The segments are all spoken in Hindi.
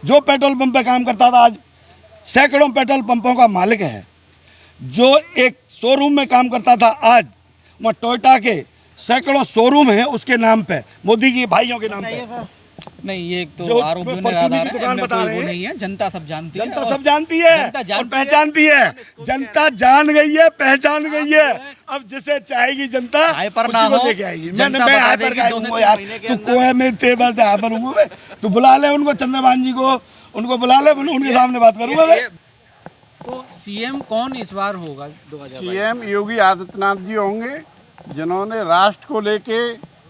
जो पेट्रोल पंप पे काम करता था आज सैकड़ों पेट्रोल पंपों का मालिक है। जो एक शोरूम में काम करता था आज वहाँ टोयोटा के सैकड़ों शोरूम हैं उसके नाम पे, मोदी जी भाइयों के नाम पे। नहीं, ये एक तो जो आरोप जो परचूनी निराधार की है, दुकान इनमें बता कोई रहे वो हैं। नहीं है। जनता सब जानती है, जनता और सब जानती है जनता और जानती पहचानती है। जनता जान गई है, पहचान गई है। अब जिसे चाहेगी जनता हाइपर उसी ना को हो, लेके आएगी। जनता मैं बता हाइपर देगी का 2 से हूँ 3 यार, महीने के तू अंदर। कोई में थे बस हाइपर हूँ मैं। तू बुला ले उनको, चंद्रभान जी को, उनको बुला ले, उनके सामने बात करूंगा मैं। तो सीएम कौन इस बार होगा 2022? सीएम योगी आदित्यनाथ जी होंगे, जिन्होंने राष्ट्र को लेके,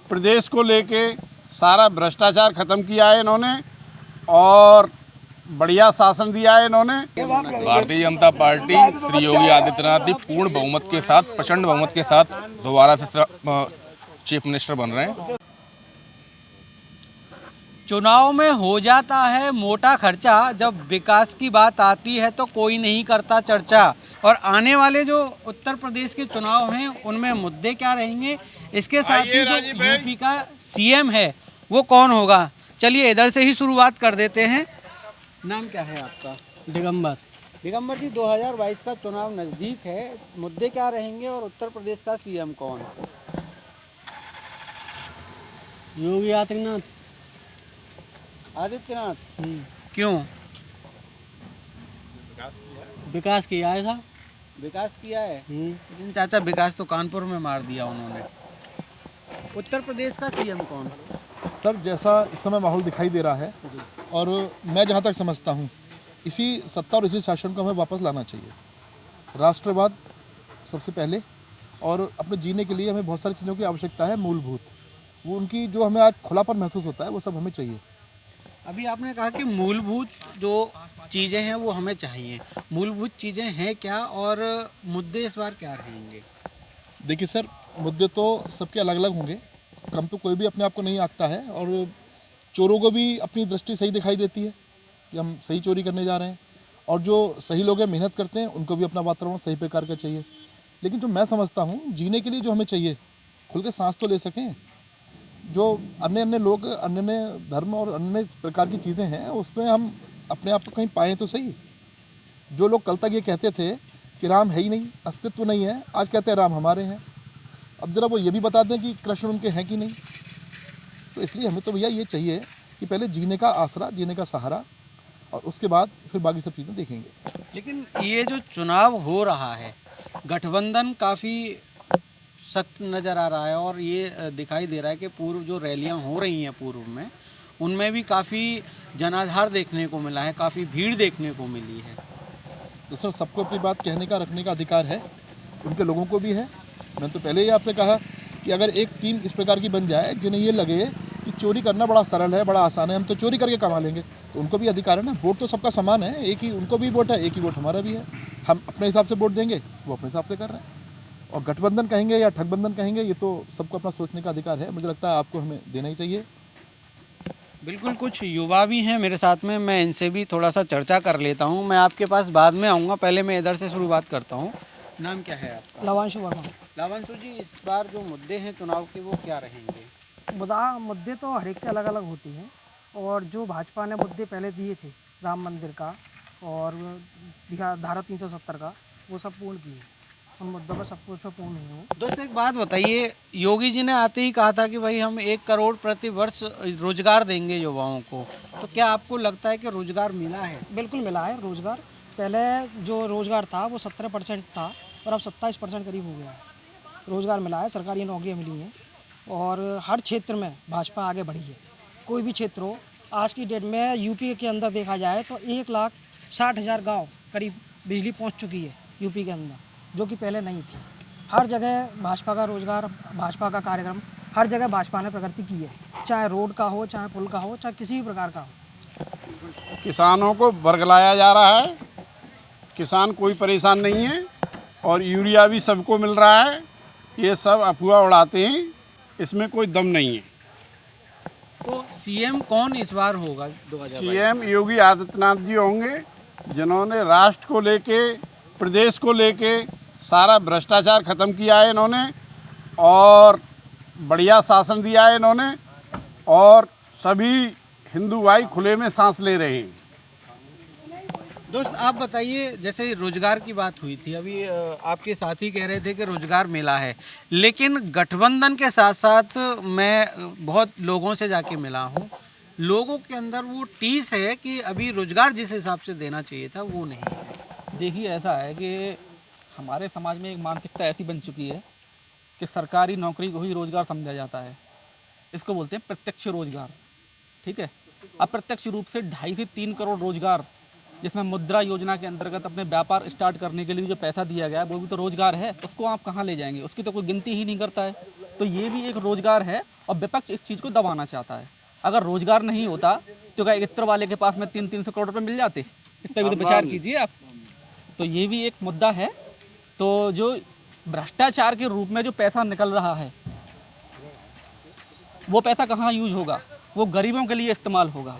प्रदेश को लेके सारा भ्रष्टाचार खत्म किया है इन्होंने, और बढ़िया शासन दिया है इन्होंने। भारतीय जनता पार्टी श्री योगी आदित्यनाथ जी पूर्ण बहुमत के साथ, प्रचंड बहुमत के साथ दोबारा से चीफ मिनिस्टर बन रहे हैं। चुनाव में हो जाता है मोटा खर्चा, जब विकास की बात आती है तो कोई नहीं करता चर्चा। और आने वाले जो उत्तर प्रदेश के चुनाव हैं उनमें मुद्दे क्या रहेंगे, इसके साथ ही जो यूपी का सीएम है वो कौन होगा। चलिए इधर से ही शुरुआत कर देते हैं। नाम क्या है आपका? दिगंबर। दिगंबर जी, 2022 का चुनाव नज़दीक है, मुद्दे क्या रहेंगे और उत्तर प्रदेश का सीएम कौन? योगी आदित्यनाथ। आदित्यनाथ। क्यों? विकास किया है साहब। विकास किया है, लेकिन चाचा विकास तो कानपुर में मार दिया उन्होंने। उत्तर प्रदेश का सीएम कौन? सर, जैसा इस समय माहौल दिखाई दे रहा है, और मैं जहाँ तक समझता हूँ इसी सत्ता और इसी शासन को हमें वापस लाना चाहिए। राष्ट्रवाद सबसे पहले, और अपने जीने के लिए हमें बहुत सारी चीज़ों की आवश्यकता है मूलभूत, वो उनकी जो हमें आज खुलापन महसूस होता है वो सब हमें चाहिए। अभी आपने कहा कि मूलभूत जो चीज़ें हैं वो हमें चाहिए, मूलभूत चीज़ें हैं क्या और मुद्दे इस बार क्या रहेंगे? देखिए सर, मुद्दे तो सबके अलग अलग होंगे, कम तो कोई भी अपने आप को नहीं आंकता है, और चोरों को भी अपनी दृष्टि सही दिखाई देती है कि हम सही चोरी करने जा रहे हैं, और जो सही लोग हैं, मेहनत करते हैं, उनको भी अपना वातावरण सही प्रकार का चाहिए। लेकिन जो मैं समझता हूँ जीने के लिए जो हमें चाहिए, खुल के सांस तो ले सकें। जो अन्य अन्य लोग, अन्य अन्य धर्म और अन्य प्रकार की चीज़ें हैं, उसमें हम अपने आप को कहीं पाएँ तो सही। जो लोग कल तक ये कहते थे कि राम है ही नहीं, अस्तित्व नहीं है, आज कहते हैं राम हमारे हैं। अब जरा वो ये भी बता दें कि कृष्ण उनके हैं कि नहीं। तो इसलिए हमें तो भैया ये चाहिए कि पहले जीने का आसरा, जीने का सहारा, और उसके बाद फिर बाकी सब चीज़ें देखेंगे। लेकिन ये जो चुनाव हो रहा है, गठबंधन काफ़ी सख्त नज़र आ रहा है, और ये दिखाई दे रहा है कि पूर्व जो रैलियां हो रही हैं पूर्व में, उनमें भी काफ़ी जनाधार देखने को मिला है, काफ़ी भीड़ देखने को मिली है। तो सर, सबको अपनी बात कहने का, रखने का अधिकार है, उनके लोगों को भी है। मैंने तो पहले ही आपसे कहा कि अगर एक टीम इस प्रकार की बन जाए जिन्हें ये लगे कि चोरी करना बड़ा सरल है, बड़ा आसान है, हम तो चोरी करके कमा लेंगे, तो उनको भी अधिकार है ना। वोट तो सबका समान है, एक ही उनको भी वोट है, एक ही वोट हमारा भी है। हम अपने हिसाब से वोट देंगे, वो अपने हिसाब से कर रहे हैं। और गठबंधन कहेंगे या ठगबंधन कहेंगे, ये तो सबको अपना सोचने का अधिकार है। मुझे लगता है आपको हमें देना ही चाहिए। बिल्कुल, कुछ युवा भी हैं मेरे साथ में, मैं इनसे भी थोड़ा सा चर्चा कर लेता हूँ। मैं आपके पास बाद में आऊँगा, पहले मैं इधर से शुरुआत करता हूँ। नाम क्या है आपका? लवांशु वर्मा। लावंशु जी, इस बार जो मुद्दे हैं चुनाव के वो क्या रहेंगे? मुद्दे तो हर एक के अलग अलग होते हैं, और जो भाजपा ने मुद्दे पहले दिए थे, राम मंदिर का और धारा 370 का, वो सब पूर्ण किए। उन मुद्दों पर सब कुछ पूर्ण हुए हैं। दोस्त एक बात बताइए, योगी जी ने आते ही कहा था कि भाई हम 1 करोड़ प्रति वर्ष रोजगार देंगे युवाओं को, तो क्या आपको लगता है कि रोजगार मिला है? बिल्कुल मिला है रोज़गार। पहले जो रोज़गार था वो 17% था, और अब 27% करीब हो गया है। रोज़गार मिला है, सरकारी नौकरियाँ मिली हैं, और हर क्षेत्र में भाजपा आगे बढ़ी है। कोई भी क्षेत्र हो, आज की डेट में यूपी के अंदर देखा जाए तो 1,60,000 गांव करीब बिजली पहुंच चुकी है यूपी के अंदर, जो कि पहले नहीं थी। हर जगह भाजपा का रोज़गार, भाजपा का कार्यक्रम, हर जगह भाजपा ने प्रगति की है, चाहे रोड का हो, चाहे पुल का हो, चाहे किसी भी प्रकार का हो। किसानों को वर्गलाया जा रहा है, किसान कोई परेशान नहीं है, और यूरिया भी सबको मिल रहा है। ये सब अफवाह उड़ाते हैं, इसमें कोई दम नहीं है। तो सीएम कौन इस बार होगा 2022? सीएम योगी आदित्यनाथ जी होंगे, जिन्होंने राष्ट्र को लेके, प्रदेश को लेके सारा भ्रष्टाचार खत्म किया है इन्होंने, और बढ़िया शासन दिया है इन्होंने, और सभी हिंदू भाई खुले में सांस ले रहे हैं। दोस्त आप बताइए, जैसे रोजगार की बात हुई थी अभी, आपके साथी कह रहे थे कि रोजगार मिला है, लेकिन गठबंधन के साथ साथ मैं बहुत लोगों से जाके मिला हूँ, लोगों के अंदर वो टीस है कि अभी रोजगार जिस हिसाब से देना चाहिए था वो नहीं है। देखिए ऐसा है कि हमारे समाज में एक मानसिकता ऐसी बन चुकी है कि सरकारी नौकरी को ही रोजगार समझा जाता है। इसको बोलते हैं प्रत्यक्ष रोजगार, ठीक है। अप्रत्यक्ष रूप से 2.5 से 3 करोड़ रोजगार, जिसमें मुद्रा योजना के अंतर्गत अपने व्यापार स्टार्ट करने के लिए जो पैसा दिया गया है वो भी तो रोजगार है। उसको आप कहाँ ले जाएंगे? उसकी तो कोई गिनती ही नहीं करता है। तो ये भी एक रोजगार है और विपक्ष इस चीज़ को दबाना चाहता है। अगर रोजगार नहीं होता तो क्या इत्र वाले के पास में 300-300 करोड़ रुपए मिल जाते? इस पर भी तो विचार कीजिए आप। तो ये भी एक मुद्दा है। तो जो भ्रष्टाचार के रूप में जो पैसा निकल रहा है वो पैसा कहाँ यूज होगा? वो गरीबों के लिए इस्तेमाल होगा।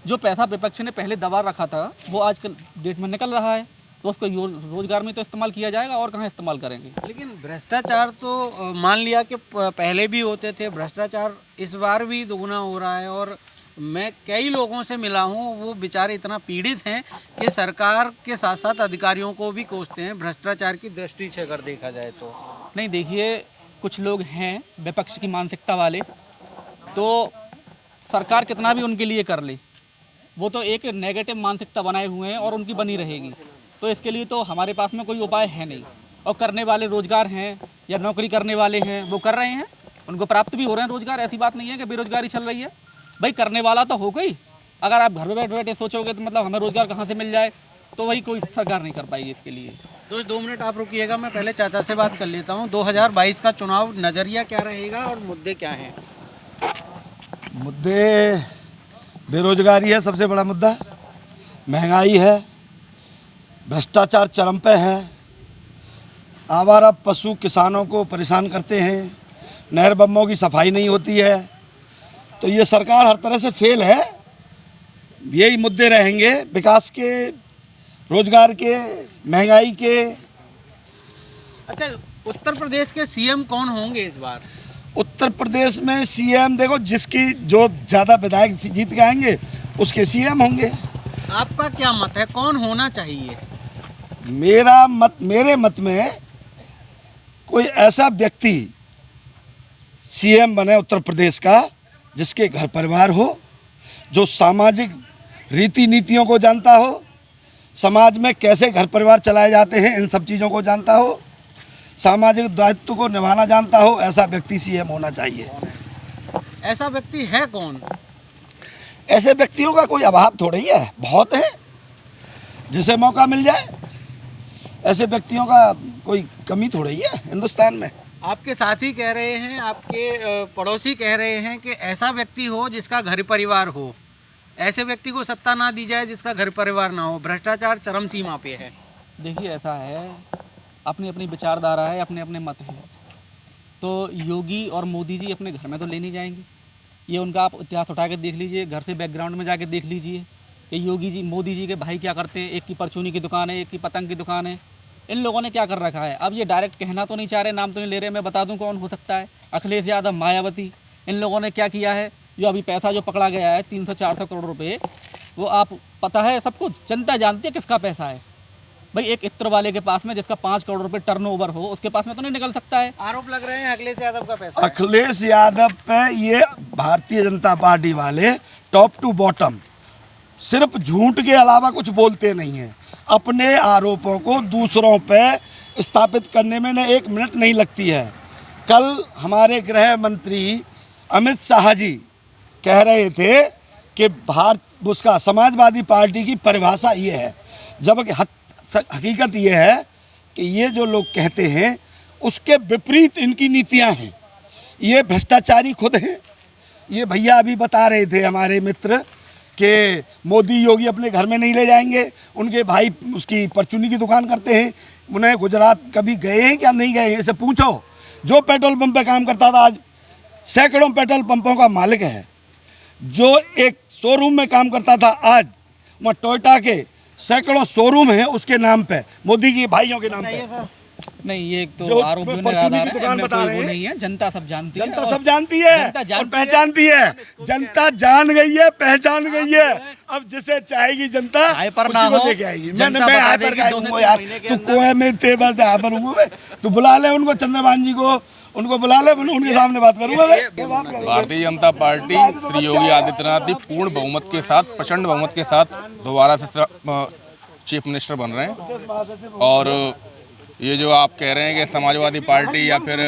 जो पैसा विपक्ष ने पहले दबा रखा था वो आज कल डेट में निकल रहा है, तो उसको रोजगार में तो इस्तेमाल किया जाएगा, और कहाँ इस्तेमाल करेंगे? लेकिन भ्रष्टाचार तो मान लिया कि पहले भी होते थे, भ्रष्टाचार इस बार भी दुगना हो रहा है। और मैं कई लोगों से मिला हूँ, वो बेचारे इतना पीड़ित हैं कि सरकार के साथ साथ अधिकारियों को भी कोसते हैं भ्रष्टाचार की दृष्टि से अगर देखा जाए तो। नहीं, देखिए कुछ लोग हैं विपक्ष की मानसिकता वाले, तो सरकार कितना भी उनके लिए कर ले वो तो एक नेगेटिव मानसिकता बनाए हुए हैं और उनकी बनी रहेगी। तो इसके लिए तो हमारे पास में कोई उपाय है नहीं। और करने वाले रोजगार हैं या नौकरी करने वाले हैं वो कर रहे हैं, उनको प्राप्त भी हो रहे हैं रोजगार। ऐसी बात नहीं है कि बेरोजगारी चल रही है। भाई करने वाला तो हो गई। अगर आप घर में बैठे बैठे सोचोगे तो मतलब हमें रोजगार कहाँ से मिल जाए, तो वही कोई सरकार नहीं कर पाएगी इसके लिए। तो 2 मिनट आप रुकिएगा, मैं पहले चाचा से बात कर लेता हूँ। 2022 का चुनाव नज़रिया क्या रहेगा और मुद्दे क्या हैं? मुद्दे बेरोजगारी है सबसे बड़ा मुद्दा, महंगाई है, भ्रष्टाचार चरम पे है, आवारा पशु किसानों को परेशान करते हैं, नहर बम्मों की सफाई नहीं होती है। तो ये सरकार हर तरह से फेल है। यही मुद्दे रहेंगे, विकास के, रोजगार के, महंगाई के। अच्छा, उत्तर प्रदेश के सीएम कौन होंगे इस बार? उत्तर प्रदेश में सीएम देखो, जिसकी जो ज़्यादा विधायक जीत के आएंगे उसके सीएम होंगे। आपका क्या मत है, कौन होना चाहिए? मेरे मत में कोई ऐसा व्यक्ति सीएम बने उत्तर प्रदेश का जिसके घर परिवार हो, जो सामाजिक रीति नीतियों को जानता हो, समाज में कैसे घर परिवार चलाए जाते हैं इन सब चीज़ों को जानता हो, सामाजिक दायित्व को निभाना जानता हो, ऐसा व्यक्ति सीएम होना चाहिए। ऐसा व्यक्ति है कौन? ऐसे व्यक्तियों का कोई अभाव थोड़ा ही है, बहुत है। जिसे मौका मिल जाए ऐसे व्यक्तियों का कोई कमी थोड़ा ही है हिंदुस्तान में। आपके साथी कह रहे हैं, आपके पड़ोसी कह रहे हैं कि ऐसा व्यक्ति हो जिसका घर परिवार हो, ऐसे व्यक्ति को सत्ता ना दी जाए जिसका घर परिवार ना हो। भ्रष्टाचार चरम सीमा पे है। देखिए ऐसा है, अपनी अपनी विचारधारा है, अपने अपने मत हैं। तो योगी और मोदी जी अपने घर में तो ले नहीं जाएंगे। ये उनका आप इतिहास उठा के देख लीजिए, घर से बैकग्राउंड में जाके देख लीजिए कि योगी जी, मोदी जी के भाई क्या करते हैं। एक की परचूनी की दुकान है, एक की पतंग की दुकान है। इन लोगों ने क्या कर रखा है? अब ये डायरेक्ट कहना तो नहीं चाह रहे, नाम तो नहीं ले रहे, मैं बता दूं कौन हो सकता है। अखिलेश यादव, मायावती। इन लोगों ने क्या किया है? जो अभी पैसा जो पकड़ा गया है 300-400 करोड़ रुपए, वो आप पता है सबको, जनता जानती है किसका पैसा है। भाई एक इत्र वाले के पास में जिसका 5 करोड़ रुपए टर्नओवर हो, उसके पास में तो नहीं निकल सकता है। आरोप लग रहे हैं अखिलेश यादव का पैसा है। अखिलेश यादव पे ये भारतीय जनता पार्टी वाले टॉप टू बॉटम सिर्फ झूठ के अलावा कुछ बोलते नहीं हैं। अपने आरोपों को दूसरों पे स्थापित करने में न 1 मिनट नहीं लगती है। कल हमारे गृह मंत्री अमित शाह जी कह रहे थे कि उसका समाजवादी पार्टी की परिभाषा ये है, जबकि हकीकत ये है कि ये जो लोग कहते हैं उसके विपरीत इनकी नीतियां हैं। ये भ्रष्टाचारी खुद हैं। ये भैया अभी बता रहे थे हमारे मित्र कि मोदी योगी अपने घर में नहीं ले जाएंगे, उनके भाई उसकी परचूनी की दुकान करते हैं। उन्हें गुजरात कभी गए हैं क्या? नहीं गए हैं। इसे पूछो। जो पेट्रोल पंप पे काम करता था आज सैकड़ों पेट्रोल पंपों का मालिक है। जो एक शोरूम में काम करता था आज वहाँ टोयोटा के सैकड़ों शोरूम हैं उसके नाम पे, मोदी के भाइयों के नाम पे। नहीं, ये एक तो जो आरोप जो परचूनी निराधार की है, दुकान इनमें बता कोई रहे वो हैं। नहीं है, जनता सब जानती है। जनता और सब जानती है जनता और जानती पहचानती है। जनता जान गई है, पहचान गई है। अब जिसे चाहेगी जनता हाइपर उसी ना को हो, लेके आएगी। जनता मैं बता हाइपर देगी का 2 से हूँ 3 यार, महीने के तू अंदर। कोई में तेबर से हाइपर हूँ मैं। तू बुला ले उनको, चंद्रभान जी को, उनको बुला ले, उनके सामने बात करूंगा मैं। भारतीय जनता पार्टी श्री योगी आदित्यनाथ जी पूर्ण बहुमत के साथ, प्रचंड बहुमत के साथ दोबारा से चीफ मिनिस्टर बन रहे हैं। और ये जो आप कह रहे हैं कि समाजवादी पार्टी या फिर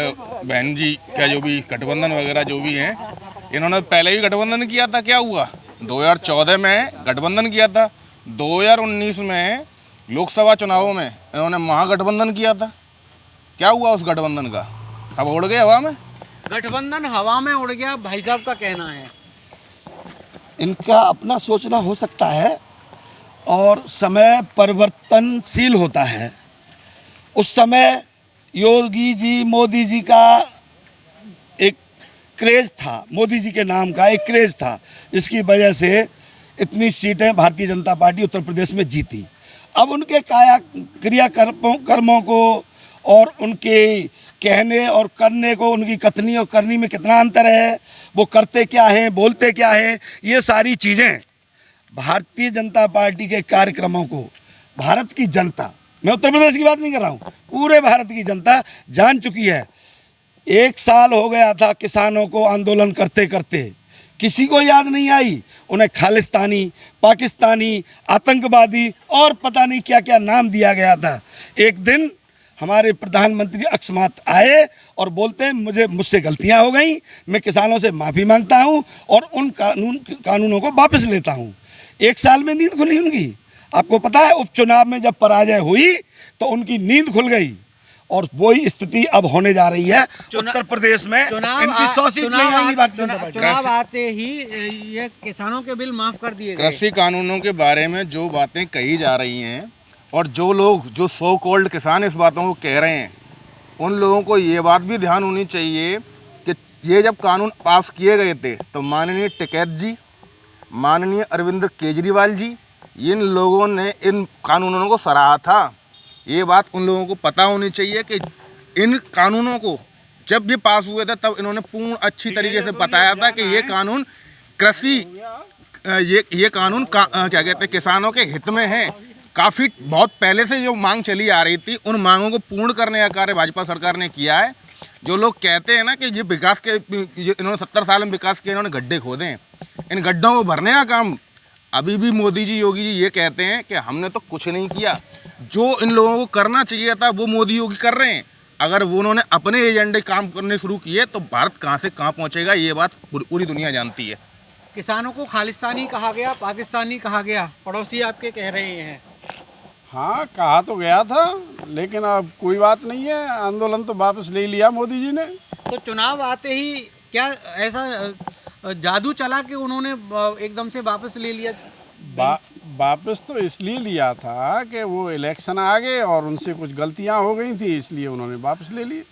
बहन जी का जो भी गठबंधन वगैरह जो भी हैं, इन्होंने पहले भी गठबंधन किया था। क्या हुआ? 2014 में गठबंधन किया था, 2019 में लोकसभा चुनावों में इन्होंने महागठबंधन किया था। क्या हुआ उस गठबंधन का? सब उड़ गए हवा में। गठबंधन हवा में उड़ गया, भाई साहब का कहना है। इनका अपना सोचना हो सकता है और समय परिवर्तनशील होता है। उस समय योगी जी, मोदी जी का एक क्रेज था, मोदी जी के नाम का एक क्रेज था, जिसकी वजह से इतनी सीटें भारतीय जनता पार्टी उत्तर प्रदेश में जीती। अब उनके कर्मों को और उनके कहने और करने को, उनकी कथनी और करनी में कितना अंतर है, वो करते क्या हैं, बोलते क्या हैं, ये सारी चीज़ें भारतीय जनता पार्टी के कार्यक्रमों को भारत की जनता, मैं उत्तर प्रदेश की बात नहीं कर रहा हूँ, पूरे भारत की जनता जान चुकी है। 1 साल हो गया था किसानों को आंदोलन करते करते, किसी को याद नहीं आई। उन्हें खालिस्तानी, पाकिस्तानी, आतंकवादी और पता नहीं क्या क्या नाम दिया गया था। एक दिन हमारे प्रधानमंत्री अकस्मात आए और बोलते हैं मुझसे गलतियां हो गई, मैं किसानों से माफ़ी मांगता हूं और उन कानूनों को वापस लेता हूं। 1 साल में नींद खुली उनकी। आपको पता है उपचुनाव में जब पराजय हुई तो उनकी नींद खुल गई और वही स्थिति अब होने जा रही है उत्तर प्रदेश में। इनकी 100 सीट नहीं आएंगी भारतीय जनता पार्टी। चुनाव आते ही ये किसानों के बिल माफ कर दिए गए। कृषि कानूनों के बारे में जो बातें कही जा रही हैं और जो लोग, जो सो कॉल्ड किसान इस बातों को कह रहे हैं, उन लोगों को ये बात भी ध्यान होनी चाहिए कि ये जब कानून पास किए गए थे तो माननीय टिकैत जी, माननीय अरविंद केजरीवाल जी, इन लोगों ने इन कानूनों को सराहा था। ये बात उन लोगों को पता होनी चाहिए कि इन कानूनों को जब ये पास हुए थे तब इन्होंने पूर्ण अच्छी तरीके से बताया था कि ये कानून कृषि, ये कानून क्या कहते हैं, किसानों के हित में है। काफ़ी बहुत पहले से जो मांग चली आ रही थी, उन मांगों को पूर्ण करने का कार्य भाजपा सरकार ने किया है। जो लोग कहते हैं ना कि ये विकास के, इन्होंने 70 साल में विकास के इन्होंने गड्ढे खोदे हैं, इन गड्ढों को भरने का काम अभी भी मोदी जी, योगी जी ये कहते हैं कि हमने तो कुछ नहीं किया। जो इन लोगों को करना चाहिए था वो मोदी योगी कर रहे हैं। अगर वो उन्होंने अपने एजेंडे काम करने शुरू किए तो भारत कहाँ से कहाँ पहुँचेगा, ये बात पूरी दुनिया जानती है। किसानों को खालिस्तानी कहा गया, पाकिस्तानी कहा गया, पड़ोसी आपके कह रहे हैं। हाँ, कहा तो गया था, लेकिन अब कोई बात नहीं है, आंदोलन तो वापस ले लिया मोदी जी ने। तो चुनाव आते ही क्या ऐसा जादू चला कि उन्होंने एकदम से वापस ले लिया? वापस तो इसलिए लिया था कि वो इलेक्शन आ गए और उनसे कुछ गलतियां हो गई थी, इसलिए उन्होंने वापस ले लिए।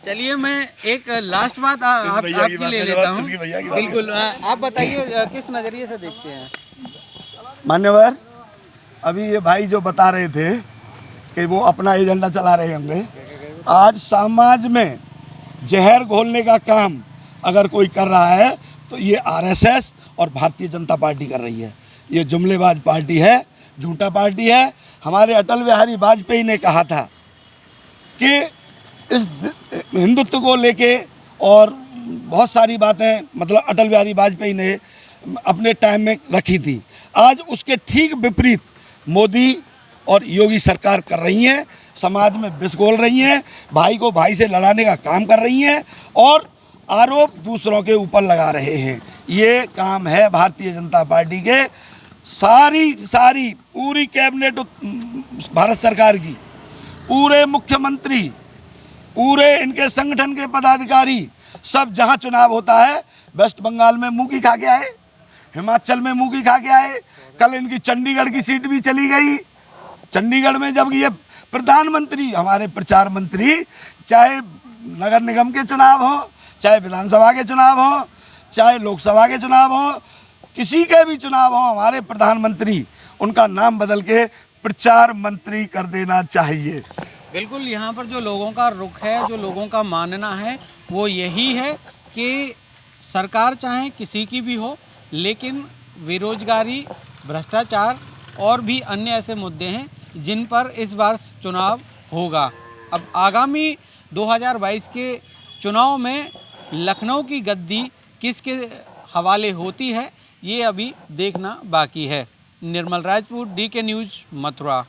चलिए, मैं एक लास्ट बात आपकी ले लेता हूँ। बिल्कुल, आप बताइए किस नज़रिए से देखते हैं? मान्यवर, अभी ये भाई जो बता रहे थे कि वो अपना एजेंडा चला रहे होंगे, आज समाज में जहर घोलने का काम अगर कोई कर रहा है तो ये आरएसएस और भारतीय जनता पार्टी कर रही है। ये जुमलेबाज पार्टी है, झूठा पार्टी है। हमारे अटल बिहारी वाजपेयी ने कहा था कि इस हिंदुत्व को लेके और बहुत सारी बातें, मतलब अटल बिहारी वाजपेयी ने अपने टाइम में रखी थी। आज उसके ठीक विपरीत मोदी और योगी सरकार कर रही हैं, समाज में विष घोल रही हैं, भाई को भाई से लड़ाने का काम कर रही हैं और आरोप दूसरों के ऊपर लगा रहे हैं। ये काम है भारतीय जनता पार्टी के। सारी पूरी कैबिनेट भारत सरकार की, पूरे मुख्यमंत्री, पूरे इनके संगठन के पदाधिकारी सब जहां चुनाव होता है, वेस्ट बंगाल में मुंह की खा के आए, हिमाचल में मुंह की खा के आए। कल इनकी चंडीगढ़ की सीट भी चली गई। चंडीगढ़ में जब ये प्रधानमंत्री, हमारे प्रचार मंत्री, चाहे नगर निगम के चुनाव हो, चाहे विधानसभा के चुनाव हो, चाहे लोकसभा के चुनाव हो, किसी के भी चुनाव हो, हमारे प्रधानमंत्री उनका नाम बदल के प्रचार मंत्री कर देना चाहिए। बिल्कुल, यहाँ पर जो लोगों का रुख है, जो लोगों का मानना है, वो यही है कि सरकार चाहे किसी की भी हो, लेकिन बेरोजगारी, भ्रष्टाचार और भी अन्य ऐसे मुद्दे हैं जिन पर इस बार चुनाव होगा। अब आगामी 2022 के चुनाव में लखनऊ की गद्दी किसके हवाले होती है, ये अभी देखना बाकी है। निर्मल राजपूत, DK न्यूज़, मथुरा।